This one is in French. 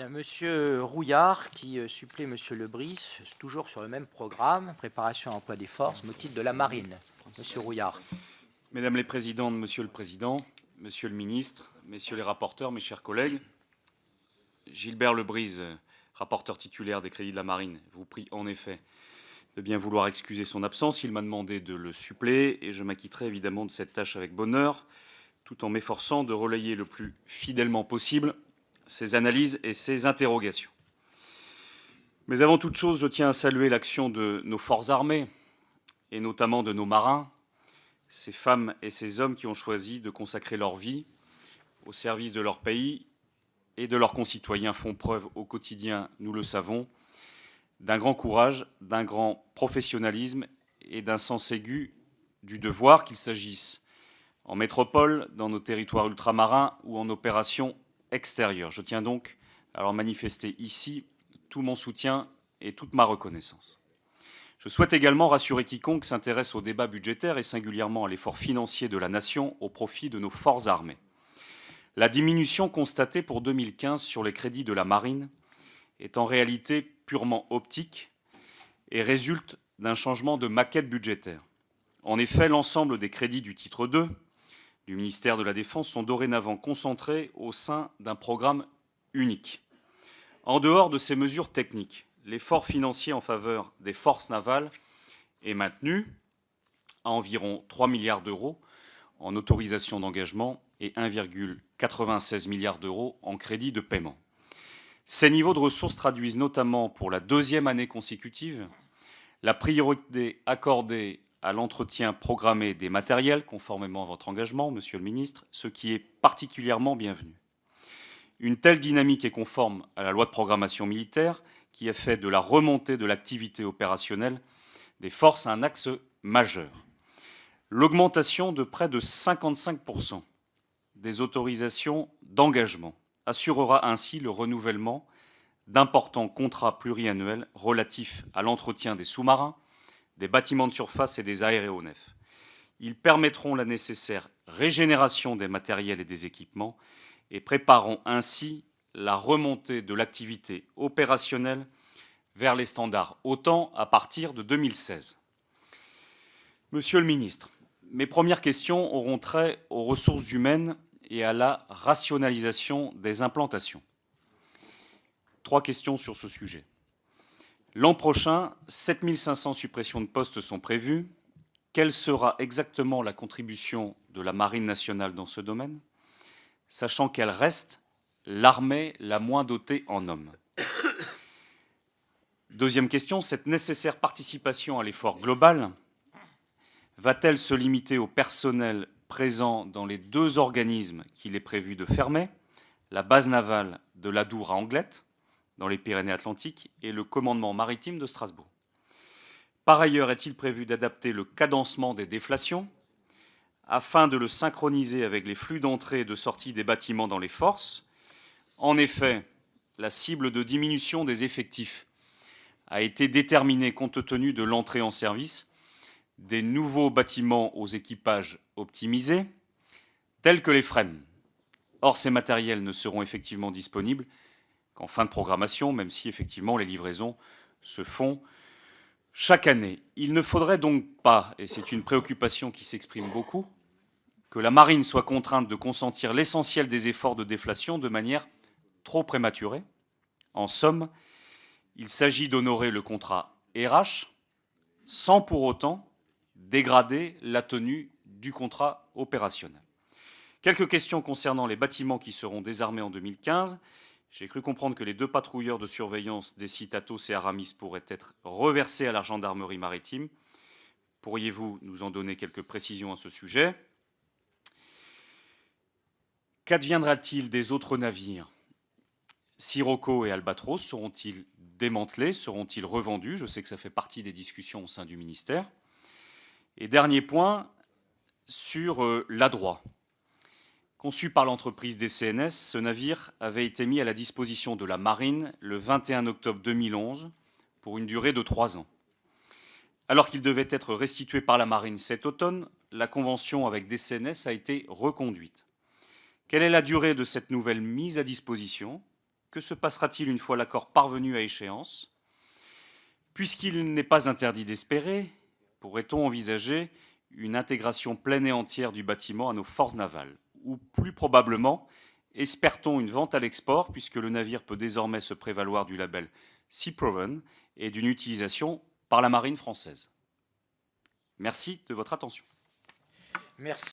Bien, Monsieur Rouillard, qui supplée Monsieur Lebris, toujours sur le même programme, préparation à emploi des forces, motif de la marine. Monsieur Rouillard. Mesdames les présidentes, Monsieur le Président, Monsieur le Ministre, Messieurs les rapporteurs, mes chers collègues, Gilbert Lebris, rapporteur titulaire des crédits de la marine, vous prie en effet de bien vouloir excuser son absence. Il m'a demandé de le suppléer et je m'acquitterai évidemment de cette tâche avec bonheur, tout en m'efforçant de relayer le plus fidèlement possible ses analyses et ses interrogations. Mais avant toute chose, je tiens à saluer l'action de nos forces armées, et notamment de nos marins, ces femmes et ces hommes qui ont choisi de consacrer leur vie au service de leur pays et de leurs concitoyens, font preuve au quotidien, nous le savons, d'un grand courage, d'un grand professionnalisme et d'un sens aigu du devoir, qu'il s'agisse en métropole, dans nos territoires ultramarins ou en opérations extérieures. Je tiens donc à leur manifester ici tout mon soutien et toute ma reconnaissance. Je souhaite également rassurer quiconque s'intéresse au débat budgétaire et singulièrement à l'effort financier de la nation au profit de nos forces armées. La diminution constatée pour 2015 sur les crédits de la marine est en réalité purement optique et résulte d'un changement de maquette budgétaire. En effet, l'ensemble des crédits du titre 2 du ministère de la Défense sont dorénavant concentrés au sein d'un programme unique. En dehors de ces mesures techniques, l'effort financier en faveur des forces navales est maintenu à environ 3 milliards d'euros en autorisation d'engagement et 1,96 milliard d'euros en crédit de paiement. Ces niveaux de ressources traduisent notamment pour la deuxième année consécutive la priorité accordée à l'entretien programmé des matériels, conformément à votre engagement, Monsieur le Ministre, ce qui est particulièrement bienvenu. Une telle dynamique est conforme à la loi de programmation militaire, qui a fait de la remontée de l'activité opérationnelle des forces un axe majeur. L'augmentation de près de 55% des autorisations d'engagement assurera ainsi le renouvellement d'importants contrats pluriannuels relatifs à l'entretien des sous-marins, des bâtiments de surface et des aéronefs. Ils permettront la nécessaire régénération des matériels et des équipements et prépareront ainsi la remontée de l'activité opérationnelle vers les standards OTAN à partir de 2016. Monsieur le ministre, mes premières questions auront trait aux ressources humaines et à la rationalisation des implantations. 3 questions sur ce sujet. L'an prochain, 7500 suppressions de postes sont prévues. Quelle sera exactement la contribution de la Marine nationale dans ce domaine, sachant qu'elle reste l'armée la moins dotée en hommes? Deuxième question, cette nécessaire participation à l'effort global va-t-elle se limiter au personnel présent dans les 2 organismes qu'il est prévu de fermer, la base navale de l'Adour à Anglette, dans les Pyrénées-Atlantiques, et le commandement maritime de Strasbourg? Par ailleurs, est-il prévu d'adapter le cadencement des déflations afin de le synchroniser avec les flux d'entrée et de sortie des bâtiments dans les forces? En effet, la cible de diminution des effectifs a été déterminée compte tenu de l'entrée en service des nouveaux bâtiments aux équipages optimisés, tels que les FREMM. Or, ces matériels ne seront effectivement disponibles qu'en fin de programmation, même si effectivement les livraisons se font chaque année. Il ne faudrait donc pas, et c'est une préoccupation qui s'exprime beaucoup, que la marine soit contrainte de consentir l'essentiel des efforts de déflation de manière trop prématurée. En somme, il s'agit d'honorer le contrat RH sans pour autant dégrader la tenue du contrat opérationnel. Quelques questions concernant les bâtiments qui seront désarmés en 2015. J'ai cru comprendre que les 2 patrouilleurs de surveillance des sites Athos et Aramis pourraient être reversés à la gendarmerie maritime. Pourriez-vous nous en donner quelques précisions à ce sujet? Qu'adviendra-t-il des autres navires? Sirocco et Albatros seront-ils démantelés? Seront-ils revendus? Je sais que ça fait partie des discussions au sein du ministère. Et dernier point, sur l'Adroit. Conçu par l'entreprise DCNS, ce navire avait été mis à la disposition de la Marine le 21 octobre 2011 pour une durée de 3 ans. Alors qu'il devait être restitué par la Marine cet automne, la convention avec DCNS a été reconduite. Quelle est la durée de cette nouvelle mise à disposition Que se passera-t-il une fois l'accord parvenu à échéance? Puisqu'il n'est pas interdit d'espérer, pourrait-on envisager une intégration pleine et entière du bâtiment à nos forces navales? Ou plus probablement, espère-t-on une vente à l'export, puisque le navire peut désormais se prévaloir du label Sea Proven et d'une utilisation par la marine française? Merci de votre attention. Merci.